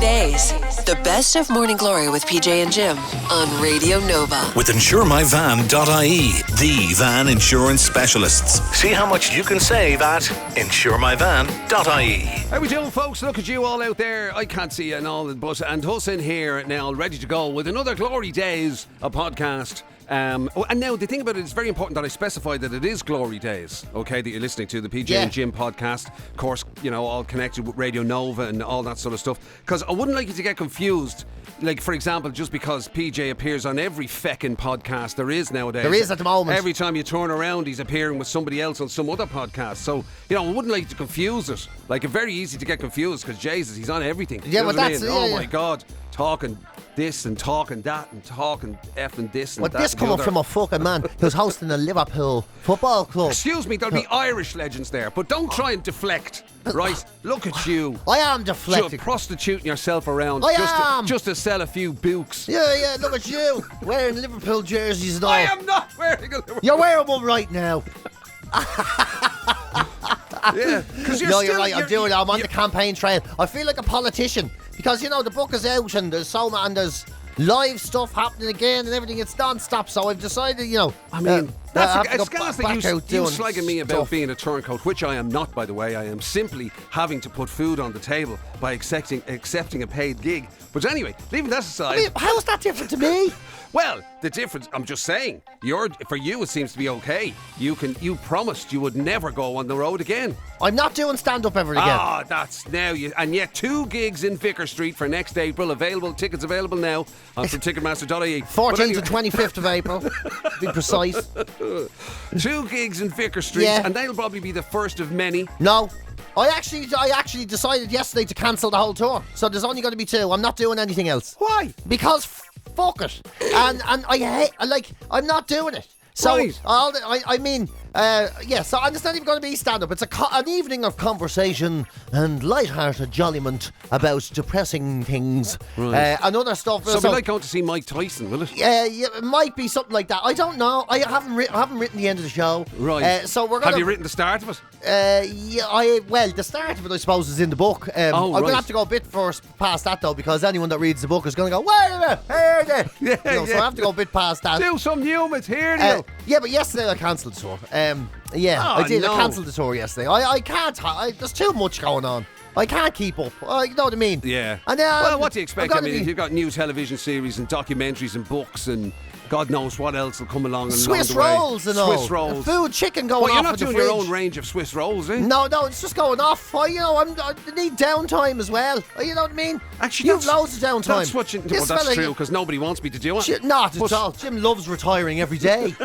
GloryDaze, the best of Morning Glory with PJ and Jim on Radio Nova. With InsureMyVan.ie, the van insurance specialists. See how much you can save at InsureMyVan.ie. How we doing, folks? Look at you all out there. I can't see you and all, but and us in here now, ready to go with another GloryDaze, a podcast. And now the thing about it, it's very important that I specify that it is GloryDaze, okay, that you're listening to, the PJ and Jim podcast, of course, you know, all connected with Radio Nova and all that sort of stuff, because I wouldn't like you to get confused, like, for example, just because PJ appears on every feckin' podcast there is nowadays. There is at the moment. Every time you turn around, he's appearing with somebody else on some other podcast, so, you know, I wouldn't like you to confuse it. Like, it's very easy to get confused, because, Jesus, he's on everything. Yeah, you know but that's... I mean? Oh, my God, talking this and talking that and talking effing this and but that. But this coming from a fucking man who's hosting a Liverpool football club. Excuse me, there'll be Irish legends there, but don't try and deflect, right? Look at you. I am deflecting. You're prostituting yourself around just to sell a few books. Yeah, look at you. Wearing Liverpool jerseys and all. I am not wearing a Liverpool. You're wearing one right now. Yeah, because you're you're right. I'm doing it. I'm on the campaign trail. I feel like a politician because, you know, the book is out and there's and there's live stuff happening again and everything. It's non-stop. So I've decided, you know, I mean, it's gas that you doing slagging me about being a turncoat, which I am not, by the way. I am simply having to put food on the table by accepting a paid gig. But anyway, leaving that aside. I mean, how is that different to me? Well, the difference, I'm just saying, for you it seems to be okay. You promised you would never go on the road again. I'm not doing stand-up ever again. Ah, that's now and yet 2 gigs in Vicar Street for next April available. Tickets available now on from Ticketmaster.ie. 14th to 25th of April, to be precise. 2 gigs in Vicar Street, and that'll probably be the first of many. No. I actually decided yesterday to cancel the whole tour. So there's only going to be 2. I'm not doing anything else. Why? Because fuck it. And I hate, I'm not doing it. So, right. so and it's not even going to be stand-up. It's an evening of conversation and light-hearted jolliment about depressing things and other stuff. So it'll be like going to see Mike Tyson, will it? Yeah, it might be something like that. I don't know. I haven't written the end of the show. Right. So we're gonna. Have you written the start of it? The start of it, I suppose, is in the book. I'm going to have to go a bit past that, though, because anyone that reads the book is going to go, wait a minute, here it is. So I have to go a bit past that. Do some humans, here you. Yeah, but yesterday I cancelled the tour. I did. No. I cancelled the tour yesterday. I can't. There's too much going on. I can't keep up. You know what I mean? Yeah. And, well, what do you expect? I mean, you've got new television series and documentaries and books and God knows what else will come along. Swiss rolls and all. Swiss rolls. Food, chicken going off. Well, you're not in doing the your fridge. own range of Swiss rolls, eh? No, it's just going off. I need downtime as well. You know what I mean? Actually, you've loads of downtime. That's what that's true, because nobody wants me to do it. Not at all. Jim loves retiring every day.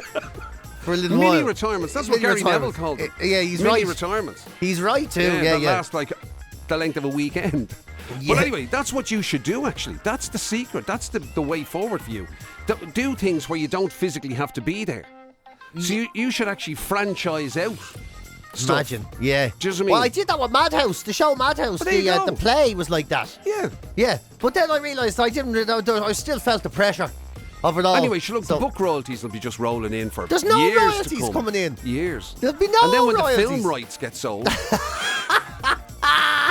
For a little while. Mini retirements. That's what Gary Neville called it. Yeah, he's Mini right. retirements. He's right too. Yeah. Yeah. Last like the length of a weekend. Yeah. But anyway, that's what you should do. Actually, that's the secret. That's the way forward for you. Do things where you don't physically have to be there. So you should actually franchise out stuff. Imagine, yeah. Do you know what I mean? Well, I did that with Madhouse, the show Madhouse. The play was like that. Yeah. But then I realised I still felt the pressure of it all. Anyway, look, the book royalties will be just rolling in for there's no years royalties to come. coming in. Years. There'll be no royalties. And then when the film rights get sold,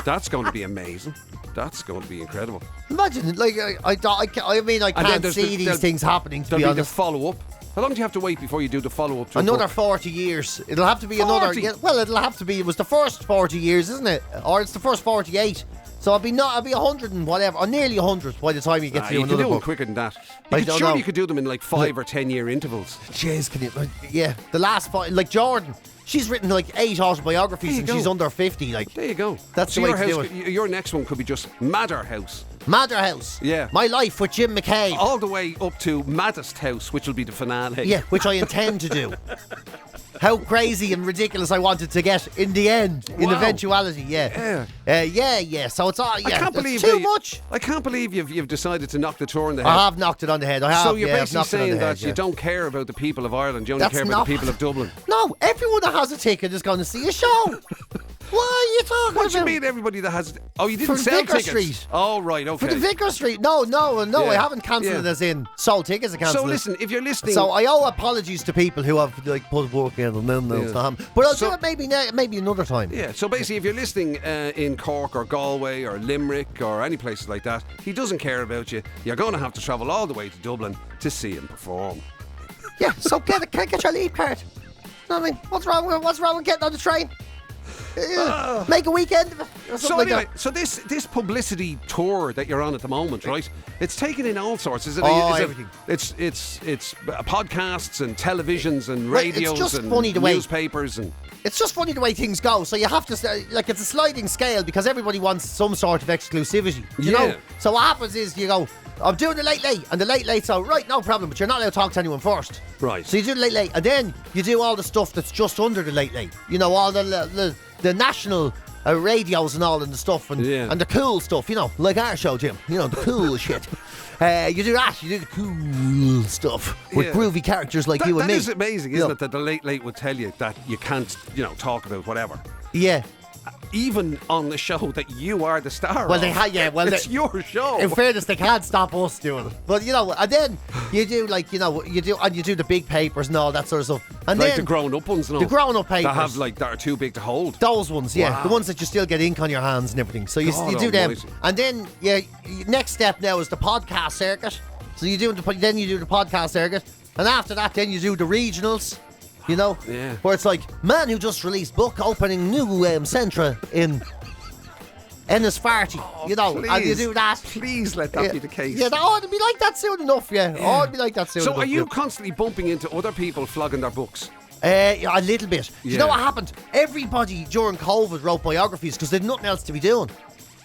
that's going to be amazing. That's going to be incredible. Imagine, I can't see these things happening, to be honest. There'll be the follow-up. How long do you have to wait before you do the follow-up to another 40 years. It'll have to be 40? another... Yeah, well, it'll have to be... It was the first 40 years, isn't it? Or it's the first 48. So I'll be 100 and whatever, or nearly 100 by the time you get to do another book. You can do them quicker than that. You could do them in like 5 or 10 year intervals. Jeez, can you... Yeah, the last 5... Like Jordan... She's written like 8 autobiographies and she's under 50. Like, there you go. That's the way to do it. Your next one could be just Madder House. Madder House. Yeah. My Life with Jim McCabe. All the way up to Maddest House, which will be the finale. Yeah, which I intend to do. How crazy and ridiculous I wanted to get in the end, in eventuality, yeah. So it's all, I can't believe too much. I can't believe you've decided to knock the tour on the head. I have knocked it on the head. I have. So you're basically saying that you don't care about the people of Ireland, you only care about the people of Dublin. No, everyone that has a ticket is going to see a show. What are you talking about? What do you mean everybody that has... Oh, you didn't For sell Vicar tickets? Street. Oh, right, okay. For the Vicar Street. No, Yeah. I haven't cancelled it as in sold tickets. I cancelled So it. listen, if you're listening... So I owe apologies to people who have put work in and then but I'll do it maybe another time. Yeah, so basically if you're listening in Cork or Galway or Limerick or any places like that, he doesn't care about you. You're going to have to travel all the way to Dublin to see him perform. Yeah, so get your leave card. You know what I mean? What's wrong with getting on the train? Make a weekend of it. Or So something anyway, like that. so this publicity tour that you're on at the moment, right? It's taken in all sorts, is it? Everything. It's podcasts and televisions and Right, it's radios just and funny the way- newspapers and... It's just funny the way things go. So you have to it's a sliding scale because everybody wants some sort of exclusivity. You know? So what happens is you go, I'm doing the late, and the late's out. Right, no problem, but you're not allowed to talk to anyone first. Right. So you do the late, and then you do all the stuff that's just under the late. You know, all the national radios and all and the stuff and the cool stuff. You know, like our show, Jim. You know, the cool shit. You do that. You do the cool stuff with groovy characters like you and me. That is amazing, isn't it? That the late would tell you that you can't, talk about whatever. Yeah. Even on the show that you are the star. Well, of. It's your show. In fairness, they can't stop us doing it. But and then you do you do the big papers and all that sort of stuff. And like then the grown-up ones, and all. the grown-up papers that are too big to hold. Those ones, Wow. the ones that you still get ink on your hands and everything. So you do them, almighty. and then next step now is the podcast circuit. So you do the podcast circuit, and after that, then you do the regionals. Where it's like man who just released book opening new centre in Ennisfarty. And you do that. Please let that be the case. Yeah, it'd be like that soon enough. It'd be like that soon enough. So are you constantly bumping into other people flogging their books? A little bit. Do you know what happened? Everybody during COVID wrote biographies because they had nothing else to be doing.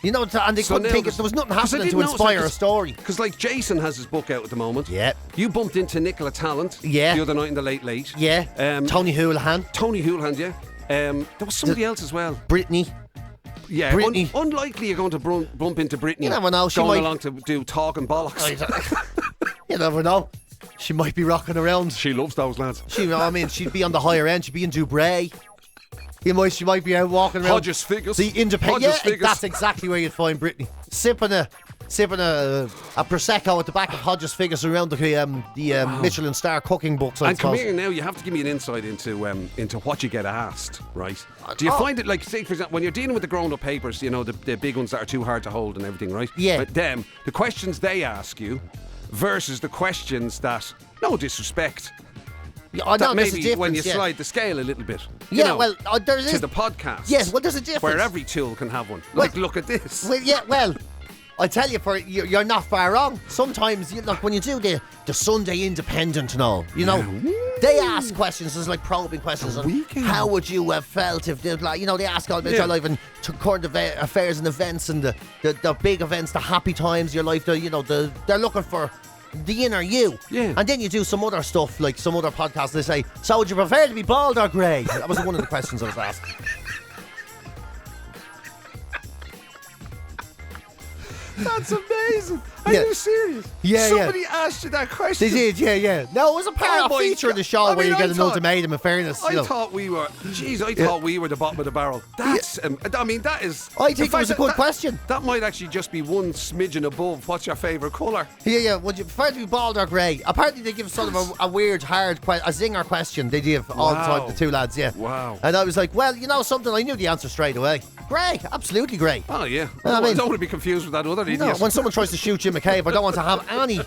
And they couldn't think there was nothing happening to inspire a story. Because like Jason has his book out at the moment. Yeah. You bumped into Nicola Tallant the other night in the late. Yeah. Tony Houlihan, yeah. There was somebody else as well. Brittany. Yeah, Brittany. Unlikely you're going to bump into Brittany. You never know. She going might along to do talking bollocks. You never know. She might be rocking around. She loves those lads. She'd be on the higher end. She'd be in Dubray. She might be out walking around. Hodges Figures. The independent. Hodges Figures. That's exactly where you'd find Brittany. Sipping a prosecco at the back of Hodges Figures around the Michelin star cooking books. And come here now. You have to give me an insight into what you get asked, right? Do you find it like, say for example, when you're dealing with the grown-up papers, the big ones that are too hard to hold and everything, right? Yeah. But them, the questions they ask you versus the questions that, no disrespect. That maybe when you slide the scale a little bit. There is to the podcast. Yes, there's a difference. Where every tool can have one. Like, look at this. I tell you, you're not far wrong. Sometimes, when you do the Sunday Independent and all, they ask questions. There's like probing questions on how would you have felt if they ask all about your life and to current affairs and events and the big events, the happy times of your life. They're looking for the inner you. Yeah. And then you do some other stuff, like some other podcasts. They say, so would you prefer to be bald or grey? That was one of the questions I was asked. That's amazing. Are you serious? Yeah, Somebody asked you that question. They did, yeah. No, it was a part of feature in the show where you get an ultimatum, in fairness. I thought we were the bottom of the barrel. That's, that is... I think it was a good question. That might actually just be one smidgen above what's your favourite colour. Yeah. Would you prefer to be bald or grey? Apparently they give sort of a weird, hard, a zinger question they give all the time, the two lads, Wow. And I was like, well, something, I knew the answer straight away. Grey, absolutely grey. Oh, yeah. I don't want to be confused with that other idiot. No, when someone tries to shoot Jim McCabe, I don't want to have any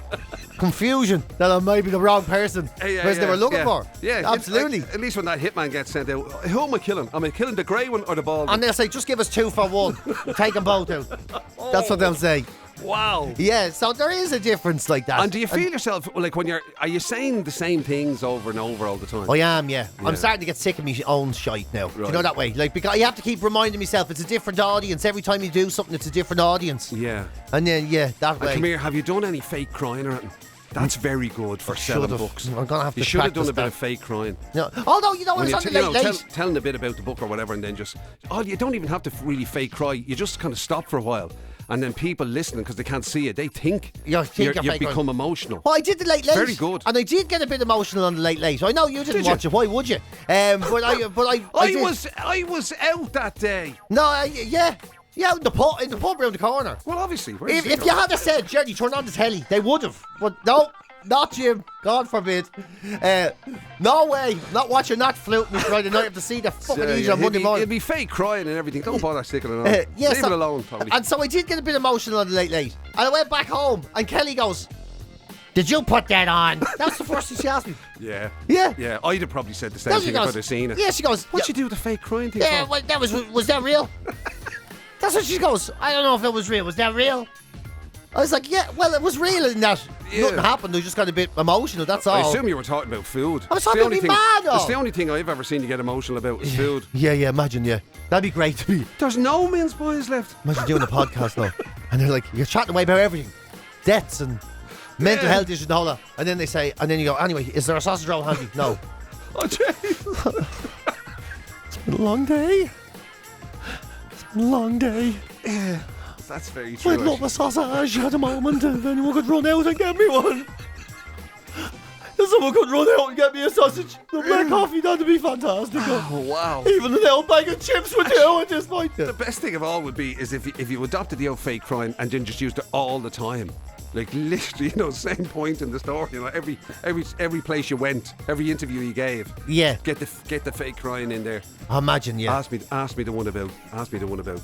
confusion that I might be the wrong person they were looking for. Yeah, absolutely. At least when that hitman gets sent out, who am I killing? Am I killing the grey one or the bald one? And they'll say, just give us 2 for 1. Take them both out. That's what they'll say. Wow. Yeah, so there is a difference like that. And do you feel yourself, like are you saying the same things over and over all the time? I am, yeah. I'm starting to get sick of my own shite now. Right. You know that way? Like, because you have to keep reminding myself it's a different audience. Every time you do something, it's a different audience. Yeah. And then, that way. Come here, have you done any fake crying or anything? That's very good for selling books. I'm going to have to You should have done a bit that. of fake crying. No. Although, it's on the late. Telling a bit about the book or whatever, and then just... you don't even have to really fake cry. You just kind of stop for a while and then people listening because they can't see it, they think you've become emotional. Well, I did the Late Late. Very good. And I did get a bit emotional on the Late Late. I know you didn't watch it. Why would you? But I was out that day. No, yeah, in the pub around the corner. Well, obviously. If you had said, Jerry, turn on the telly, they would have. But no, not Jim. God forbid. No way. Not watching that flute me Friday night. I have to see the fucking Egypt on Monday morning. It'd be fake crying and everything. Don't bother sticking it on. Leave it alone, Tony. And so I did get a bit emotional on the Late Late. And I went back home, and Kelly goes, "Did you put that on?" That's the first thing she asked me. Yeah. Yeah. I'd have probably said the same thing if I'd have seen it. Yeah, she goes, What'd you do with the fake crying thing? Yeah, well, was that real? That's what she goes, I don't know if it was real. Was that real? I was like, yeah, well, it was real in that nothing happened. I just got a bit emotional, that's all. I assume you were talking about food. I was talking about me man, though. It's the only thing I've ever seen you get emotional about is food. Yeah, imagine, That'd be great to be. There's no mince pies left. Imagine doing a podcast now. And they're like, you're chatting away about everything. Deaths and mental health issues and all that. And then they say, and then you go, anyway, is there a sausage roll handy? No. Oh, jeez. It's been a long day. Yeah, that's very true. I'd love a sausage at the moment, if anyone could run out and get me one. If someone could run out and get me a sausage, the black coffee, that'd be fantastic. Oh, wow. Even an old bag of chips would do at this point. The best thing of all would be is if you adopted the old fake crying and then just used it all the time. Like literally, same point in the story. Every place you went, every interview you gave. Yeah. Get the fake crying in there. Imagine, yeah. Ask me the one about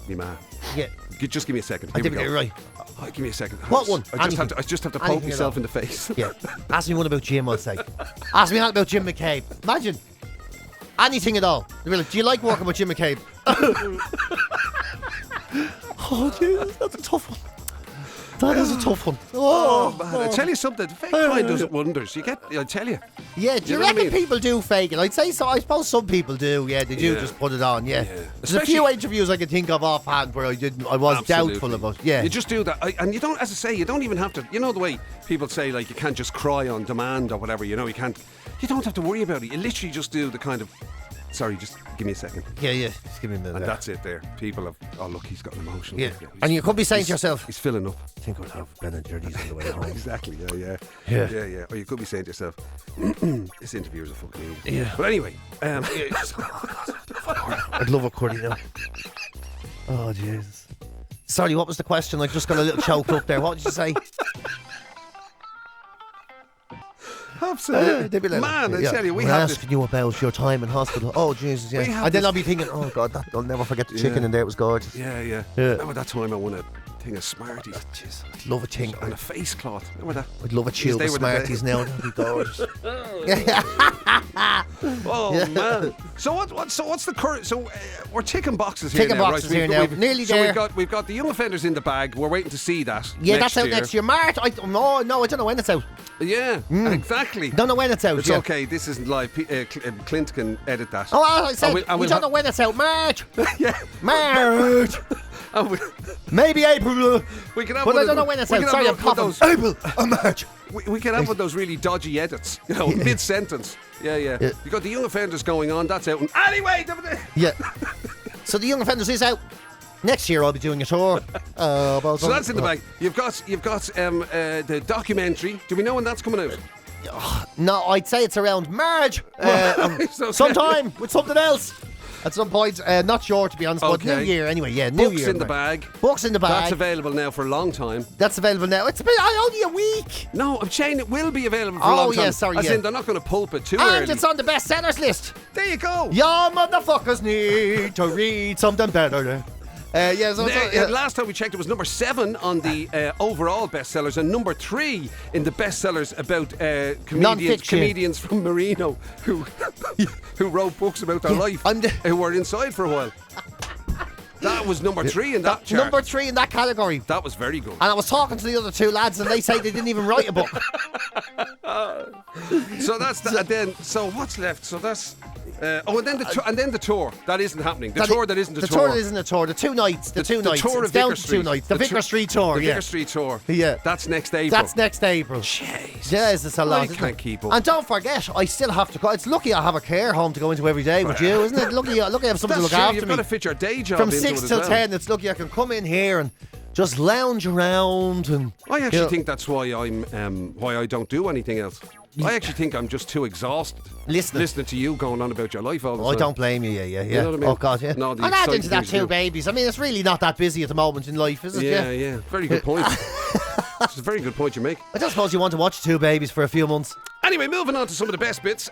me ma. Yeah. Just give me a second. I didn't get it right. Oh, give me a second. What one? I just have to poke myself in the face. Yeah. Ask me one about Jim, I'll say. Ask me one about Jim McCabe. Imagine. Anything at all. They'll be like, do you like working with Jim McCabe? Oh, Jesus, that's a tough one. That is a tough one. Oh, man. I tell you something. Fake crying does wonders. I tell you. Yeah, do you reckon people do fake it? I'd say so. I suppose some people do. Yeah, they do just put it on. Yeah. There's a few interviews I can think of offhand where I was doubtful about. Yeah. You just do that. And you don't, as I say, you don't even have to, the way people say, like, you can't just cry on demand or whatever, you don't have to worry about it. You literally just do the kind of, sorry, just give me a second. Yeah, just give me a minute. And that's it there. People have, oh, look, he's got an emotional. Yeah. And you could be saying to yourself, he's filling up. I think I'll have Ben and Jerry's on the way home. Exactly, yeah. Or you could be saying to yourself, this interview is a fucking idiot. Yeah. But anyway. I'd love a curry now. Oh, Jesus. Sorry, what was the question? I just got a little choked up there. What did you say? Absolutely. Man, I tell you, we're asking you about your time in hospital. Oh, Jesus, yeah. And then I'll be thinking, oh, God, I'll never forget the chicken in there. It was gorgeous. Yeah. Remember that time I won a thing of Smarties? Oh, jeez, I'd love a thing. And a face cloth. Remember that? I'd love a tube of Smarties now. That'd be gorgeous. Oh, man. So what's the current? So we're ticking boxes here. Ticking boxes here now. Nearly there. So we've got the Young Offenders in the bag. We're waiting to see that. Yeah, that's out next year. March. No, I don't know when it's out. Yeah, exactly. Don't know when it's out. It's okay. This isn't live. Clint can edit that. Oh, I said we don't know when it's out. March. Yeah, March. Maybe April. We can have but I don't know when it's out. Sorry, I'm coughing. April or March. We can have one of those really dodgy edits, mid-sentence. Yeah. You got the Young Offenders going on. That's out. Anyway. Yeah. So the Young Offenders is out. Next year I'll be doing a tour. So that's in the bag. You've got the documentary. Do we know when that's coming out? No, I'd say it's around March. Sometime with something else. At some point, not sure to be honest, but New Year anyway. Yeah, New Year. Books in the bag. Books in the bag. That's available now for a long time. That's available now. It's been only a week. No, I'm saying it will be available for a long time. Oh yeah, sorry. As in, they're not going to pulp it too early. And it's on the bestsellers list. There you go. Y'all motherfuckers need to read something better. Last time we checked, it was number 7 on the overall bestsellers and number 3 in the bestsellers about comedians from Marino who wrote books about their life who were inside for a while. That was number 3 in that chart. Number 3 in that category. That was very good. And I was talking to the other 2 lads, and they say they didn't even write a book. So that's that. And then, so what's left? So that's. And then the tour that isn't happening. The tour that isn't a tour. The tour that isn't a tour. The 2 nights. The 2 nights. Tour it's of down Vicar to Street. 2 nights. The Vicar Street tour. The Vicar Street tour. Yeah. That's next April. Jesus. Yes, it's a lot. I can't keep up. And don't forget, I still have to go. It's lucky I have a care home to go into every day with you, isn't it? Lucky I have someone to look after me. You've got to fit your day job from into 6 it till as well. 10. It's lucky I can come in here and just lounge around and. I actually think that's why why I don't do anything else. I actually think I'm just too exhausted listening to you going on about your life all the time. I don't blame you, yeah. You know what I mean? Oh, God, yeah. No, I'm adding to that two babies. I mean, it's really not that busy at the moment in life, is it? Yeah. Very good point. It's a very good point you make. I don't suppose you want to watch two babies for a few months. Anyway, moving on to some of the best bits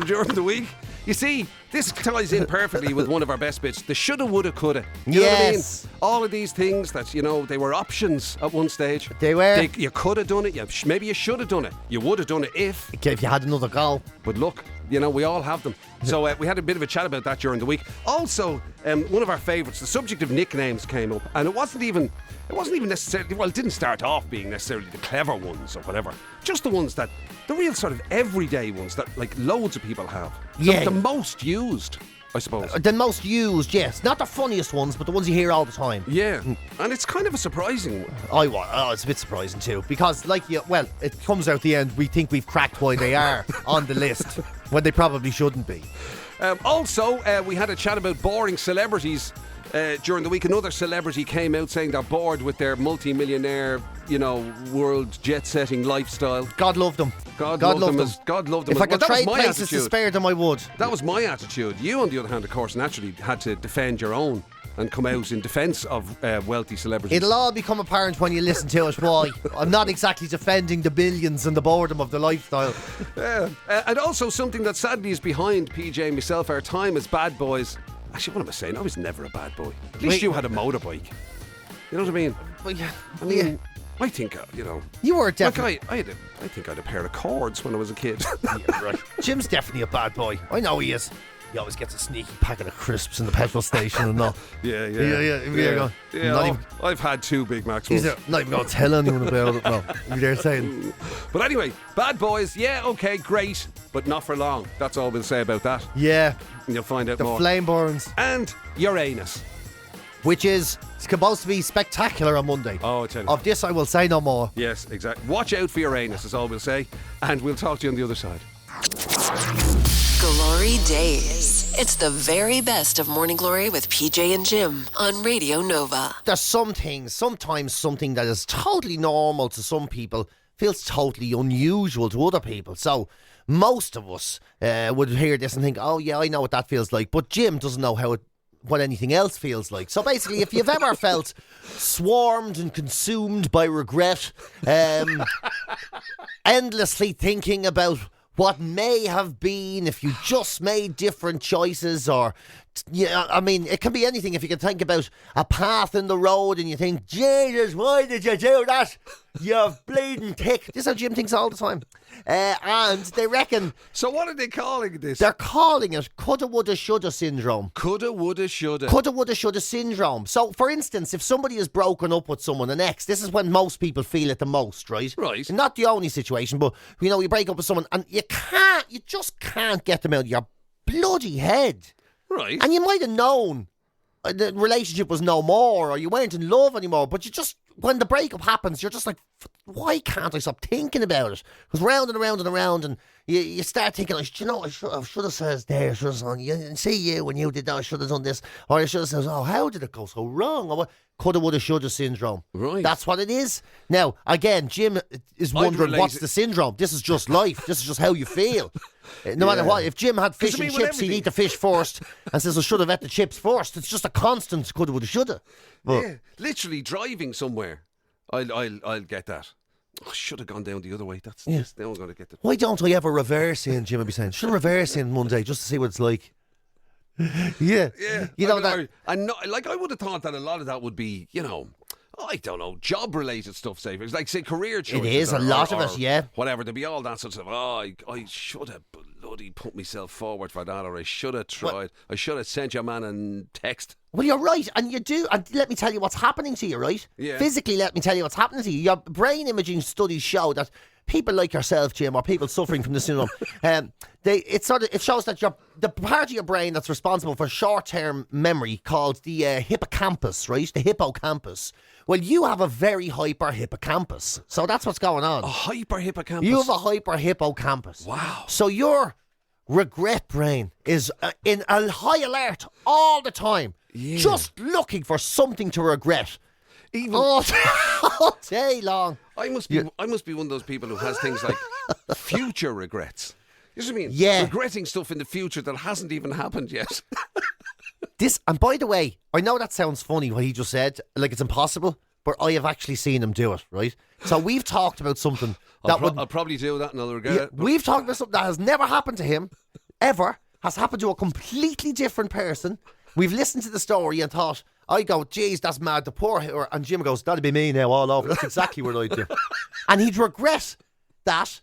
during the week. You see, this ties in perfectly with one of our best bits, the shoulda, woulda, coulda. You know what I mean? All of these things that, they were options at one stage. They were. You could have done it. Maybe you should have done it. You would have done it if you had another goal. But look, we all have them. So we had a bit of a chat about that during the week. Also, one of our favourites, the subject of nicknames came up, and it wasn't even necessarily, well, it didn't start off being necessarily the clever ones or whatever. Just the ones the real sort of everyday ones that like loads of people have. Yeah. The most used, I suppose. The most used, yes. Not the funniest ones, but the ones you hear all the time. Yeah. And it's kind of a surprising one. It's a bit surprising too. Because it comes out the end, we think we've cracked why they are on the list when they probably shouldn't be. Also, we had a chat about boring celebrities during the week. Another celebrity came out saying they're bored with their multi-millionaire, world jet-setting lifestyle. God loved them. God loved them. If I could trade places to spare them, I would. That was my attitude. You, on the other hand, of course, naturally had to defend your own and come out in defence of wealthy celebrities. It'll all become apparent when you listen to it why. I'm not exactly defending the billions and the boredom of the lifestyle. Yeah. And also something that sadly is behind PJ and myself, our time as bad boys. Actually, what am I saying? I was never a bad boy. At least you had a motorbike. You know what I mean? Well, yeah. I think, You were definitely... I think I had a pair of cords when I was a kid. Yeah, right. Jim's definitely a bad boy. I know he is. He always gets a sneaky packet of crisps in the petrol station and all. Yeah. I've had 2 Big Macs once. He's not even going to tell anyone about it. No, you're saying. But anyway, bad boys, yeah, okay, great, but not for long. That's all we'll say about that. Yeah. And you'll find out more. The flame burns. And Uranus. Which is supposed to be spectacular on Monday. Oh, I tell you. Of this I will say no more. Yes, exactly. Watch out for Uranus is all we'll say. And we'll talk to you on the other side. GloryDaze. It's the very best of Morning Glory with PJ and Jim on Radio Nova. There's sometimes something that is totally normal to some people feels totally unusual to other people. So most of us would hear this and think, oh yeah, I know what that feels like. But Jim doesn't know what anything else feels like. So basically, if you've ever felt swarmed and consumed by regret, endlessly thinking about what may have been if you just made different choices, or it can be anything. If you can think about a path in the road and you think, Jesus, why did you do that? You bleeding tick. This is how Jim thinks all the time. And they reckon... So what are they calling this? They're calling it coulda, woulda, shoulda syndrome. Coulda, woulda, shoulda. Coulda, woulda, shoulda syndrome. So, for instance, if somebody is broken up with someone, an ex, this is when most people feel it the most, right? Right. Not the only situation, but, you break up with someone and you just can't get them out of your bloody head. Right. And you might have known the relationship was no more, or you weren't in love anymore, but when the breakup happens, you're just like, why can't I stop thinking about it? Because round and around and around, and you start thinking, I should have said there, should have said, and see you when you did that, I should have done this, or I should have said, oh, how did it go so wrong? Or coulda, woulda, shoulda syndrome. Right. That's what it is. Now, again, Jim is wondering, what's the syndrome? This is just life. This is just how you feel. No matter what, if Jim had fish and chips, he'd eat the fish first and says, I should have ate the chips first. It's just a constant coulda, woulda, shoulda. Yeah, literally driving somewhere. I'll get that. I should have gone down the other way. That's now I'm going to get the... Why don't I ever reverse in, Jim? I'd be saying, should I reverse in Monday just to see what it's like? Yeah. I would have thought that a lot of that would be, I don't know, job-related stuff, say. It's like, say, career choices. It is, a lot of it, yeah. Whatever, there'd be all that sort of, I should have bloody put myself forward for that, or I should have tried. Well, I should have sent your man a text. Well, you're right, and you do. And let me tell you what's happening to you, right? Yeah. Physically, let me tell you what's happening to you. Your brain imaging studies show that people like yourself, Jim, or people suffering from the syndrome, it shows that the part of your brain that's responsible for short-term memory, called the hippocampus, right? The hippocampus. Well, you have a very hyper hippocampus, so that's what's going on. A hyper hippocampus. You have a hyper hippocampus. Wow. So your regret brain is in a high alert all the time, just looking for something to regret. Even all day long. I must be one of those people who has things like future regrets. You know what I mean? Yeah. Regretting stuff in the future that hasn't even happened yet. And by the way, I know that sounds funny what he just said, like it's impossible, but I have actually seen him do it, right? So we've talked about something I'll probably do that and I'll regret it. We've talked about something that has never happened to him, ever, has happened to a completely different person. We've listened to the story and thought, I go, geez, that's mad, the poor her. And Jim goes, that'll be me now all over. That's exactly what I'd do. And he'd regret that.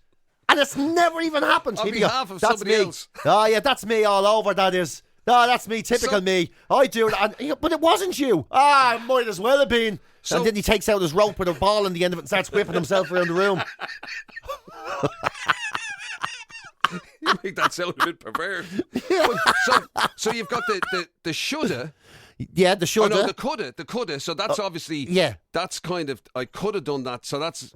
And it's never even happened. On behalf of somebody else. Oh, yeah, that's me all over, that is. No, that's me, typical me. I do it. But it wasn't you. It might as well have been. And then he takes out his rope with a ball in the end of it and starts whipping himself around the room. You make that sound a bit perverse. So you've got the shoulda. Yeah, the shoulda. Oh, no, the coulda. So that's obviously. Yeah. That's kind of, I could have done that. So that's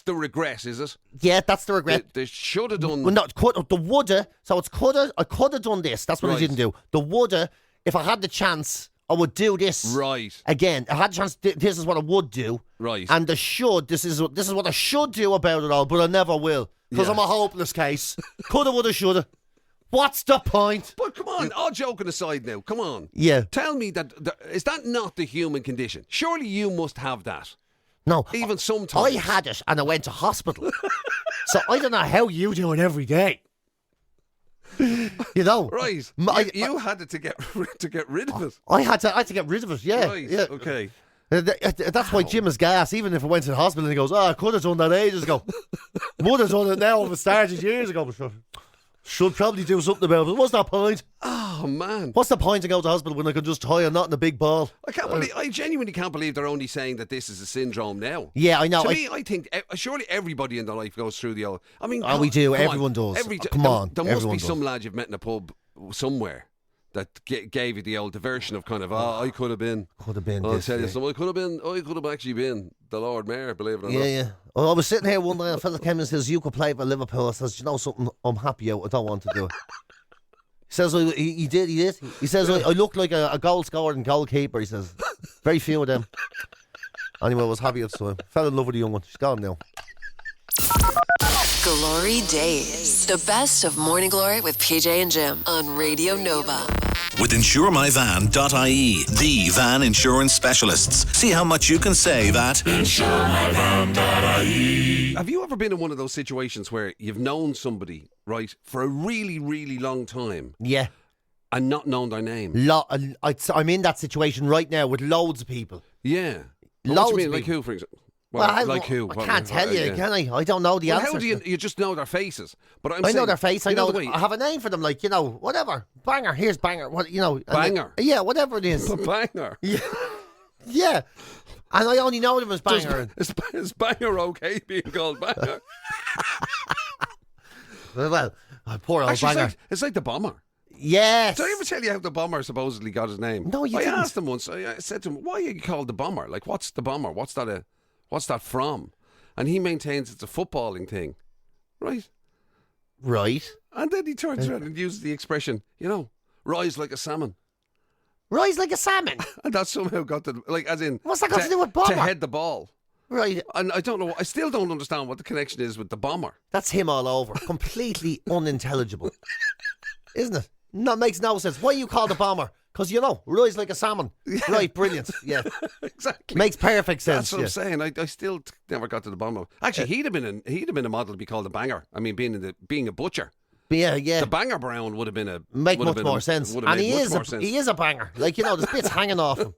the regret, is it? Yeah, that's the regret. The shoulda done. Well, not the woulda. So it's coulda. I could have done this. That's what I didn't do. The woulda. If I had the chance, I would do this. Right. Again, I had the chance. This is what I would do. Right. And the should. This is what I should do about it all, but I never will because I'm a hopeless case. Coulda, woulda, shoulda. What's the point? But come on, all joking aside now, come on. Yeah. Tell me is that not the human condition? Surely you must have that. No. Even sometimes. I had it and I went to hospital. So I don't know how you do it every day. You know. Right. You had it to get rid of it. I had to get rid of it, yeah. Right, yeah. okay. That's why Jim is gas. Even if I went to the hospital and he goes, I could have done that ages ago. Would have done it now if it started years ago. Should probably do something about it. What's that point? Oh, man. What's the point to go to the hospital when I could just tie a knot in a big ball? I genuinely can't believe they're only saying that this is a syndrome now. Yeah, I know. To me, I think surely everybody in their life goes through the old. I mean, we do. Everyone does. There must be some lad you've met in a pub somewhere that gave you the old diversion of kind of, I could have been. Could have been. I'll tell you something. I could have actually been the Lord Mayor, believe it or not. Yeah. Well, I was sitting here one day and a fella came and says, you could play for Liverpool. I says, you know something? I'm happy out. I don't want to do it. He says, he did. He says, I look like a goal scorer and goalkeeper. He says, very few of them. Anyway, I was happy at the time. Fell in love with the young one. She's gone now. Glory Days. The best of Morning Glory with PJ and Jim on Radio Nova. With InsureMyVan.ie, the van insurance specialists. See how much you can save at InsureMyVan.ie. Have you ever been in one of those situations where you've known somebody, right, for a really, really long time? Yeah. And not known their name? I'm in that situation right now with loads of people. Yeah. Loads What do you mean? of Like people. who, for example? Well, like who? I can't tell you, can I? I don't know the answer. How do you just know their faces? But I know their face. I have a name for them. Like, whatever. Banger. Here's Banger. What Banger. Yeah, whatever it is. Banger. Yeah. And I only know them as Banger. Is Banger okay being called Banger? Well, poor old Actually, Banger. it's like the Bomber. Yes. Did I ever tell you how the Bomber supposedly got his name? No, you I didn't. asked him once. I said to him, "Why are you called the Bomber? Like, what's the Bomber? What's that from?" And he maintains it's a footballing thing, right? Right. And then he turns around and uses the expression, rise like a salmon. Rise like a salmon. And that somehow got to, as in, What's that got to do with Bomber? To head the ball. Right. And I don't know. I still don't understand what the connection is with the Bomber. That's him all over. Completely unintelligible, isn't it? No, it makes no sense. Why you call the Bomber? Because rise like a salmon. Yeah. Right, brilliant. Yeah, exactly. Makes perfect sense. That's what I'm saying. I still never got to the bottom of it. Actually, he'd have been a model to be called a Banger. I mean, being a butcher. Yeah. The Banger Brown would have been much more sense. And he is a banger. Like, the bits hanging off him.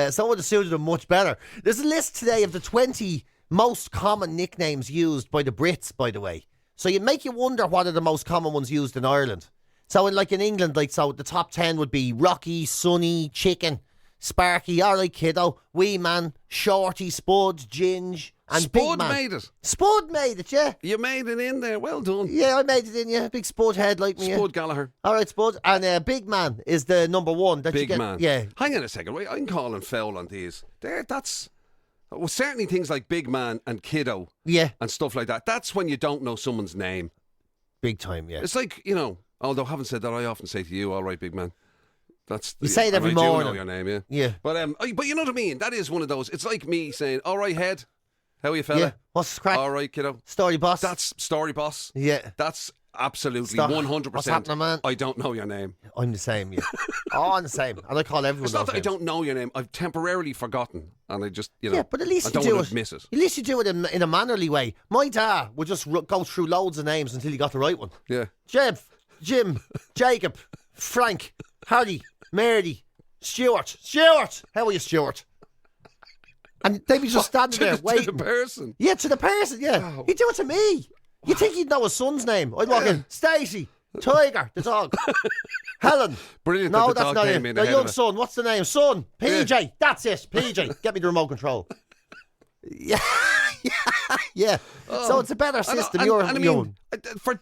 So it would have suited him much better. There's a list today of the 20 most common nicknames used by the Brits, by the way. So you make you wonder what are the most common ones used in Ireland. So in England, the top 10 would be Rocky, Sonny, Chicken, Sparky, alright kiddo, Wee Man, Shorty, Spud, Ginge, and Spud Big Man. made it. Spud made it, yeah. You made it in there. Well done. Yeah, I made it in, yeah. Big Spud head like me. Spud Gallagher. Alright, Spud. And Big Man is the number one. Big Man. Yeah. Hang on a second. Wait, I'm calling foul on these. Certainly things like Big Man and Kiddo. Yeah. And stuff like that. That's when you don't know someone's name. Big time, yeah. It's like, although having said that, I often say to you, all right, big man. You say it every I morning. do know your name, yeah. Yeah. But you know what I mean? That is one of those. It's like me saying, all right, head. How are you, fella? Yeah. What's the crack? All right, kiddo. Story boss. That's story boss. Yeah. That's absolutely 100%. What's happening, man? I don't know your name. I'm the same, yeah. Oh, I'm the same. And I call everyone It's not those that I names. don't know your name. I've temporarily forgotten. And I just, Yeah, but at least I you don't do want it. to miss it. At least you do it in a mannerly way. My dad would just go through loads of names until he got the right one. Yeah. Jim, Jacob, Frank, Harry, Mary, Stuart. Stuart! How are you, Stuart? And they'd be just standing there waiting. To the person. Yeah, to the person, yeah. Oh. He'd do it to me. You'd think he'd know his son's name. I'd walk in, Stacey, Tiger, the dog. Helen. Brilliant No, that the that's dog not came it. in The ahead young of it. son, what's the name? Son, PJ. That's it, PJ. Get me the remote control. Yeah, yeah. So it's a better system. I mean, for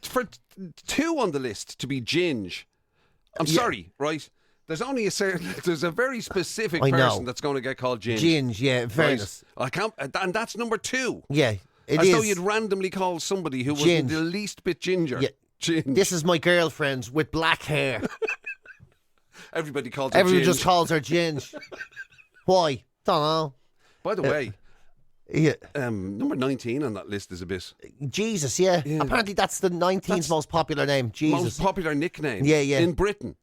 two on the list to be Ginge, I'm sorry, right? There's only there's a very specific I know. person that's going to get called Ginge. Ginge, yeah, in fairness. Right? I can't, and that's number two. Yeah, it As is. though you'd randomly call somebody who was Ginge. the least bit ginger. Yeah. Ginge. This is my girlfriend with black hair. Everybody calls her Everyone Ginge. just calls her Ginge. Why? Don't know. By the way, Yeah. number 19 on that list is a bit Jesus, yeah. Yeah. Apparently that's the 19th most popular name. Jesus. most popular nickname. Yeah, yeah. In Britain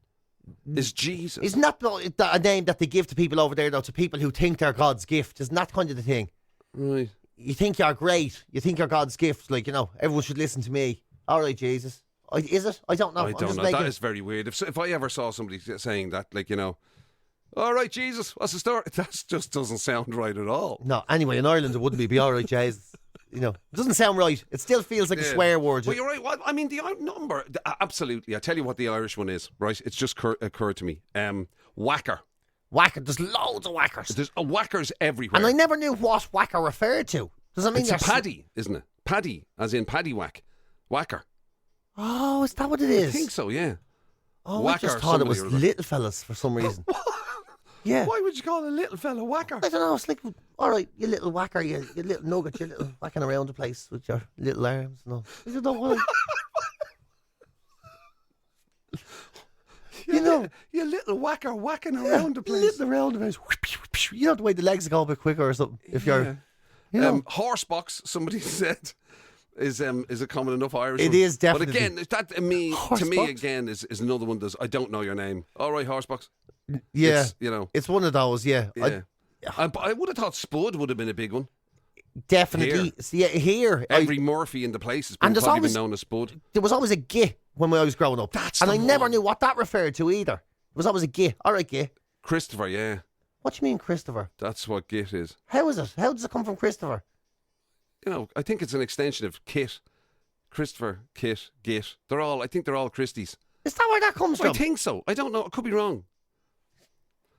is Jesus. Isn't that a name that they give to people over there, though, to people who think they're God's gift? Isn't that kind of the thing? Right. You think you're great. You think you're God's gift. Like, everyone should listen to me. All right, Jesus. Is it? I don't know. I don't know. That is very weird. If I ever saw somebody saying that, like, all right, Jesus, what's the story? That just doesn't sound right at all. No, anyway, in Ireland it wouldn't be all right, Jesus. It doesn't sound right. It still feels like a swear word. Well, you're right. Well, I mean, the number, absolutely. I tell you what the Irish one is, right? It's just occurred to me. Whacker. Whacker. There's loads of whackers. There's whackers everywhere. And I never knew what whacker referred to. Does that mean it's you're a paddy, isn't it? Paddy, as in paddy whack. Whacker. Oh, is that what it is? I think so, yeah. Oh, Whacker, I just thought it was somebody or other. little fellas for some reason. Yeah. Why would you call a little fella whacker? I don't know. It's like, all right, you little whacker, you little nugget, you little whacking around the place with your little arms. No, I don't know why. You little whacker whacking around the place. Little around the place. You know the way the legs go a bit quicker or something. If you're, horsebox, somebody said, is a common enough Irish. It one. is definitely. But again, that to me Horsebox? again is another one. I don't know your name. All right, horsebox. yeah, It's, it's one of those. Yeah, Yeah. I would have thought Spud would have been a big one. definitely. Yeah, here. Every Murphy in the place has And been there's probably always- been known as Spud. There was always a git when I was growing up. That's and the I never one. knew what that referred to either. There was always a git. All right, git. Christopher, yeah. What do you mean, Christopher? That's what Git is. How is it? How does it come from Christopher? I think it's an extension of Kit. Christopher, Kit, Git. I think they're all Christies. Is that where that comes I from? think so. I don't know. I could be wrong.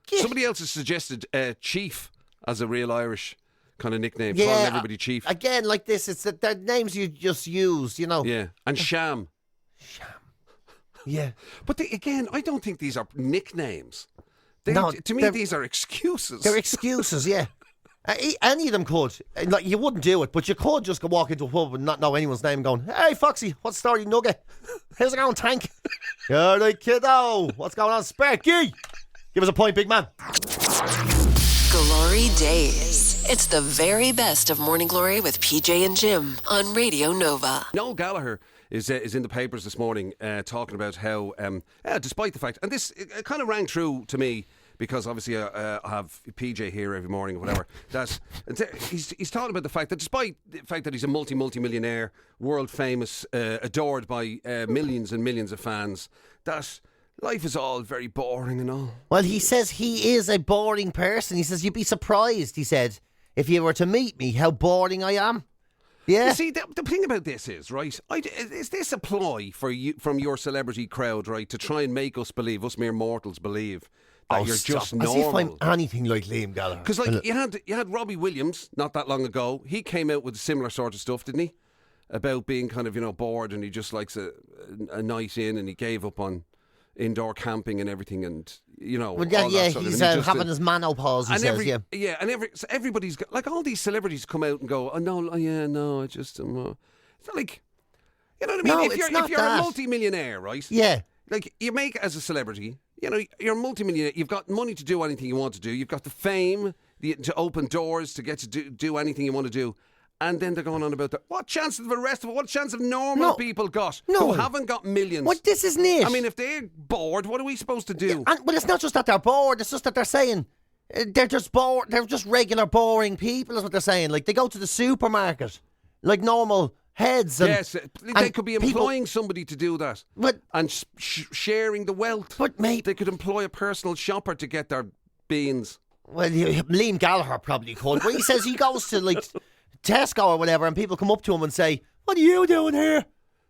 Git. Somebody else has suggested Chief as a real Irish kind of nickname. Calling everybody Chief. Again, like this, it's that they're names you just use, Yeah. And Sham. Yeah. But again, I don't think these are nicknames. No, To me, they're- these are excuses. They're excuses, yeah. Any of them could. Like, you wouldn't do it, but you could just go walk into a pub and not know anyone's name and going, hey, Foxy, what's the story, Nugget? How's it going, Tank? You're the kiddo. What's going on, Sparky? Give us a point, big man. Glory Days. It's the very best of Morning Glory with PJ and Jim on Radio Nova. Noel Gallagher is in the papers this morning talking about how, despite the fact, and this it kind of rang true to me because obviously I have PJ here every morning or whatever, that he's talking about the fact that despite the fact that he's a multi-millionaire, world famous, adored by millions and millions of fans, that life is all very boring and all. Well, he says he is a boring person. He says, you'd be surprised, he said, if you were to meet me, how boring I am. Yeah. You see, the thing about this is, right, is this a ploy for you, from your celebrity crowd, right, to try and make us believe, us mere mortals believe, that you're stop. just As if I'm normal? anything like Liam Gallagher. Because, like, you had Robbie Williams not that long ago. He came out with similar sort of stuff, didn't he? About being kind of, bored, and he just likes a night in, and he gave up on indoor camping and everything, and Well, all yeah, that sort of- he's and he just having did- his menopause, he and says, yeah. so everybody's got, like, all these celebrities come out and go, oh no, I just it's not like, you know what I mean? No, if it's you're not a that. multi-millionaire, right? Yeah. Like, you make it as a celebrity, you know, you're a multimillionaire. You've got money to do anything you want to do. You've got the fame to open doors to get to do anything you want to do. And then they're going on about that. What chance of the rest of it? What chance of normal people got who haven't got millions? Well, this isn't it. I mean, if they're bored, what are we supposed to do? Well, it's not just that they're bored. It's just that they're saying they're just bored. They're just regular boring people is what they're saying. Like, they go to the supermarket like normal heads. And, yes, they could be employing somebody to do that. And sharing the wealth. But mate, they could employ a personal shopper to get their beans. Well, Liam Gallagher probably could. But he says he goes to like Tesco or whatever, and people come up to him and say, "What are you doing here?"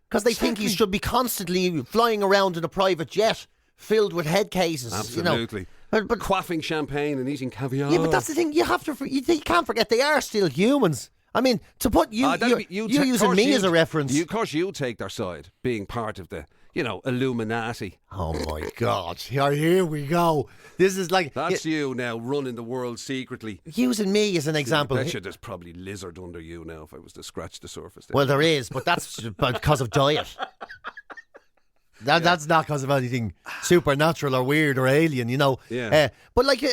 Because they think he should be constantly flying around in a private jet filled with head cases. Absolutely. You know? But quaffing champagne and eating caviar. Yeah, but that's the thing. You can't forget they are still humans. I mean, to put you're using me as a reference. Of course, you take their side, being part of the, Illuminati. Oh my God! Here we go. This is like that's you now running the world secretly. Using me as an example. I bet there's probably lizard under you now if I was to scratch the surface there. Well, there is, but that's because of diet. That's not because of anything supernatural or weird or alien, Yeah. But like,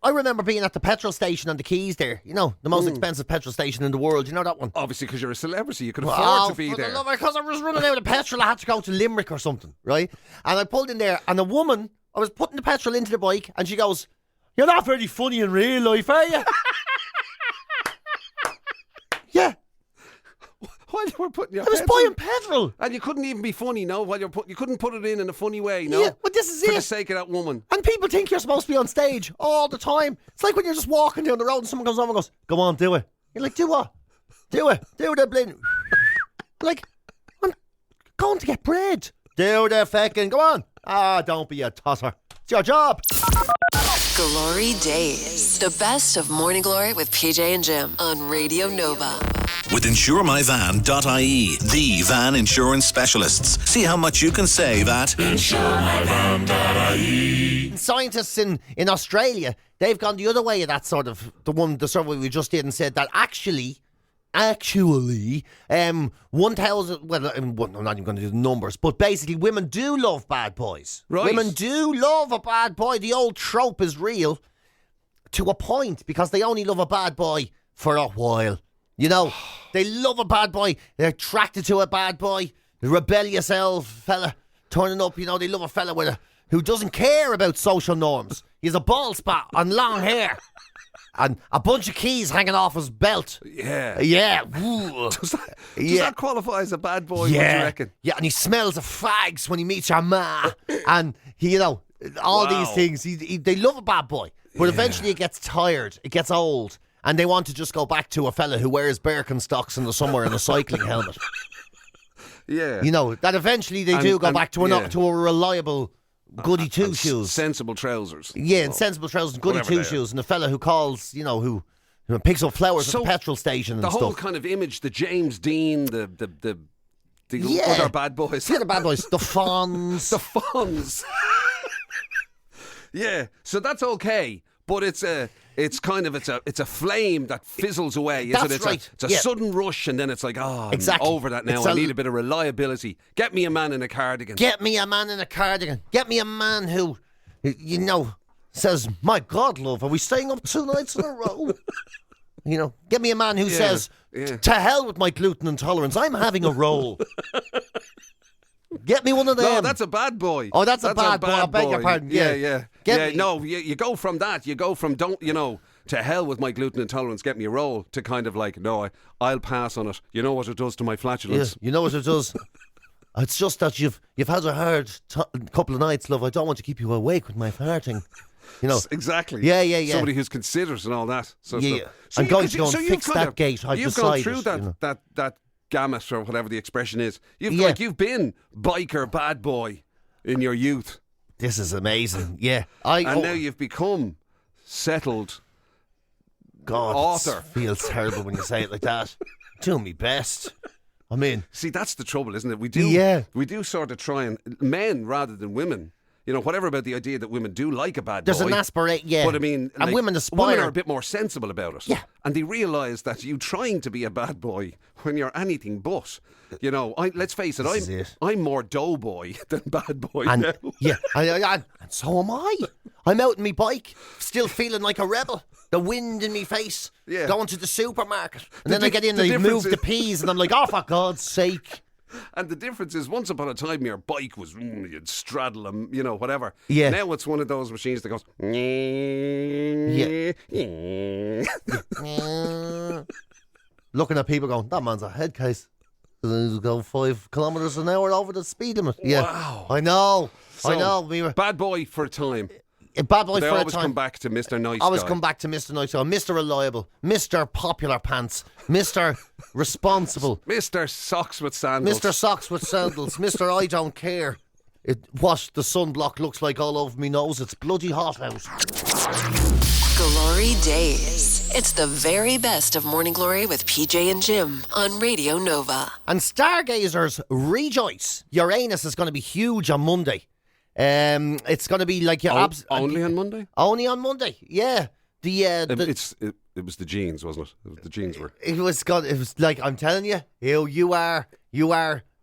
I remember being at the petrol station on the Quays there, the most expensive petrol station in the world. You know that one? Obviously, because you're a celebrity, you could afford to be there. Because I was running out of petrol, I had to go to Limerick or something, right? And I pulled in there, and a woman, I was putting the petrol into the bike, and she goes, "You're not very funny in real life, are you?" Yeah. While you were putting your I was buying petrol. And you couldn't even be funny, no? You couldn't put it in a funny way, no? Yeah, but this is For the sake of that woman. And people think you're supposed to be on stage all the time. It's like when you're just walking down the road and someone comes over and goes, "Go on, do it." You're like, "Do what?" "Do it. Do the blind." Like, I'm going to get bread. "Do the feckin', go on." Don't be a tosser. It's your job. GloryDaze. The best of Morning Glory with PJ and Jim on Radio Nova. With InsureMyVan.ie, the van insurance specialists. See how much you can save at InsureMyVan.ie. Scientists in Australia, they've gone the other way of that sort of, the survey we just did, and said that actually, 1,000, well, I'm not even going to do the numbers, but basically women do love bad boys. Right. Women do love a bad boy. The old trope is real to a point, because they only love a bad boy for a while. They love a bad boy. They're attracted to a bad boy. The rebellious elf fella turning up, they love a fella who doesn't care about social norms. He has a bald spot and long hair. And a bunch of keys hanging off his belt. Yeah. Yeah. Does that qualify as a bad boy, yeah. what do you reckon? Yeah, and he smells of fags when he meets your ma. And, all these things. They love a bad boy. But eventually it gets tired. It gets old. And they want to just go back to a fella who wears Birkenstocks in the summer in a cycling helmet. Yeah. That eventually they do go back to a reliable goody two-shoes. Sensible trousers. Yeah, and sensible trousers and goody two-shoes. And the fella who calls, who picks up flowers at the petrol station and the stuff. whole kind of image, the James Dean, the other bad boys. The other bad boys. The Fonz. The Fonz. Yeah, so that's okay. But it's a flame that fizzles away. That's right. It's a sudden rush, and then it's like, exactly. I'm over that now. I need a bit of reliability. Get me a man in a cardigan. Get me a man in a cardigan. Get me a man who, says, "My God, love, are we staying up 2 nights in a row?" Get me a man who says, "To hell with my gluten intolerance. I'm having a roll." Get me one of them. No, that's a bad boy. Oh, that's a bad boy. I beg your pardon. Yeah. No, you go from that. You go from to hell with my gluten intolerance, get me a roll, to kind of like, no, I'll pass on it. You know what it does to my flatulence. Yeah, you know what it does. It's just that you've had a hard couple of nights, love. I don't want to keep you awake with my farting. Exactly. Yeah. Somebody who's considerate and all that. So I'm going to go and fix that gate. I've decided. You've gone through that gamut, or whatever the expression is. You've been biker bad boy in your youth. This is amazing. Yeah. Now you've become settled author. It feels terrible when you say it like that. Doing me best. I mean, see, that's the trouble, isn't it? We do sort of try, and men rather than women, whatever about the idea that women do like a bad boy. There's an aspiration, yeah. But I mean, and women aspire. Women are a bit more sensible about it. Yeah. And they realise that you trying to be a bad boy when you're anything but. Let's face it, I'm more doughboy than bad boy now. Yeah, and so am I. I'm out on my bike, still feeling like a rebel. The wind in me face, going to the supermarket. And then I get in and I move the peas and I'm like, oh, for God's sake. And the difference is, once upon a time, your bike was, you'd straddle them, whatever. Yeah. Now it's one of those machines that goes... Looking at people going, that man's a head case. He's going 5 kilometres an hour over the speed limit. Yeah. Wow. I know. So, bad boy for a time. A bad boy they for a always time. come back to Mr. Nice Always Guy. come back to Mr. Nice Guy, Mr. Reliable, Mr. Popular Pants, Mr. Responsible, Mr. Socks with Sandals. Mr. Socks with Sandals, Mr. I Don't Care. What the sunblock looks like all over me nose. It's bloody hot out. GloryDaze. It's the very best of Morning Glory with PJ and Jim on Radio Nova. And stargazers, rejoice. Uranus is going to be huge on Monday. It's going to be like your only on Monday. Only on Monday, yeah. It was the jeans, wasn't it? The jeans were. It was like, I'm telling you, you are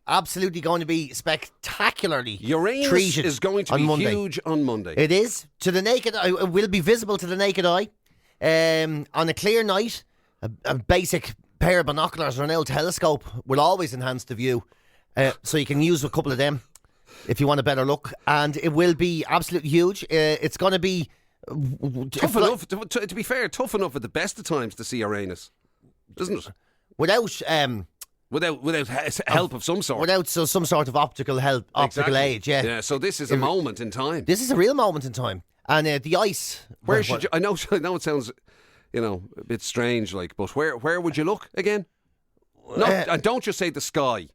absolutely going to be spectacularly Uranus treated is going to be huge on Monday. It is. To the naked eye, it will be visible to the naked eye. On a clear night, a basic pair of binoculars or an old telescope will always enhance the view. So you can use a couple of them if you want a better look. And it will be absolutely huge. It's going to be... tough enough, to be fair, tough enough at the best of times to see Uranus, isn't it? Without help of some sort. Without some sort of optical help, optical aid, yeah. Yeah, so this is a moment in time. This is a real moment in time. And the ice... Where should you... I know it sounds, a bit strange, but where would you look again? And don't just say the sky.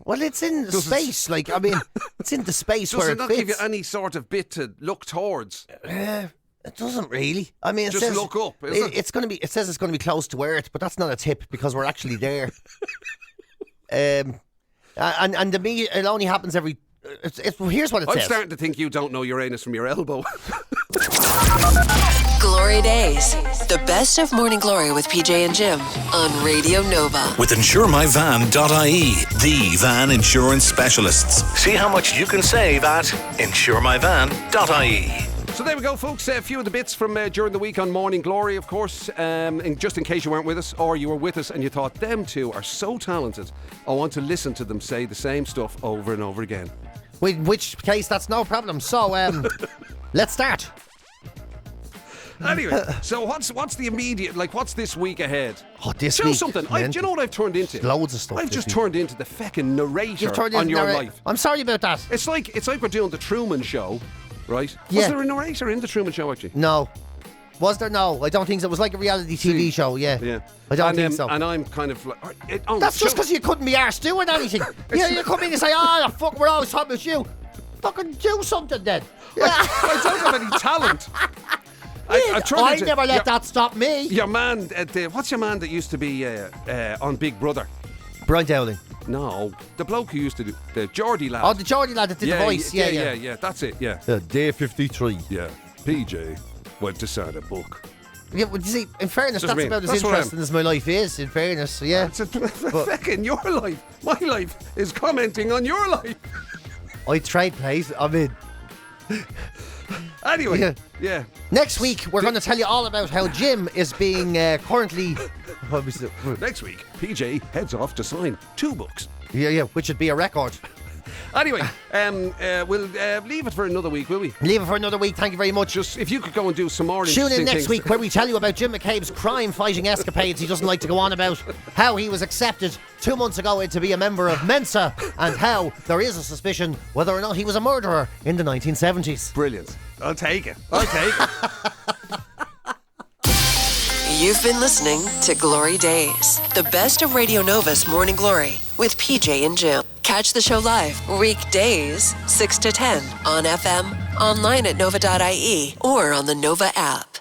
Well, it's in space. It's in the space where it fits. Does it not give you any sort of bit to look towards? It doesn't really. I mean, just look up. It's going to be. It says it's going to be close to Earth, but that's not a tip because we're actually there. And the me, it only happens every. Here's what it says. I'm starting to think you don't know Uranus from your elbow. GloryDaze. The best of Morning Glory with PJ and Jim on Radio Nova. With InsureMyVan.ie, the van insurance specialists. See how much you can save at InsureMyVan.ie. So there we go, folks. A few of the bits from during the week on Morning Glory, of course. And just in case you weren't with us, or you were with us and you thought them two are so talented, I want to listen to them say the same stuff over and over again. In which case, that's no problem. So, let's start. Anyway, so what's the immediate, what's this week ahead? Oh, this week? Week? Something. Do you know what I've turned into? Loads of stuff. I've just turned into the feckin' narrator on your life. I'm sorry about that. It's like we're doing the Truman Show, right? Yeah. Was there a narrator in the Truman Show, actually? No. Was there? No, I don't think so. It was like a reality TV show, yeah. I don't think so. And I'm kind of like... That's just because you couldn't be arsed doing anything. You come in and say, fuck, we're always talking about you. Fucking do something then. I don't have any talent. I never let that stop me. Your man, what's your man that used to be on Big Brother? Brian Dowling. No, the bloke who used to do the Geordie lad. Oh, the Geordie lad that did the voice. Yeah, that's it. Yeah. Day 53. Yeah. PJ went to sign a book. Yeah, well, you see, in fairness, that's about as interesting as my life is. In fairness, yeah. It's fucking your life. My life is commenting on your life. I trade place. I mean. Anyway, yeah. Next week, we're going to tell you all about how Jim is being currently... Next week, PJ heads off to sign 2 books. Yeah, which would be a record. Anyway, we'll leave it for another week, will we? Leave it for another week, thank you very much. Just, if you could go and do some more Tune in next week where we tell you about Jim McCabe's crime-fighting escapades he doesn't like to go on about, how he was accepted 2 months ago to be a member of Mensa, and how there is a suspicion whether or not he was a murderer in the 1970s. Brilliant. I'll take it. You've been listening to GloryDaze, the best of Radio Nova's Morning Glory with PJ and Jim. Catch the show live weekdays 6 to 10 on FM, online at nova.ie, or on the Nova app.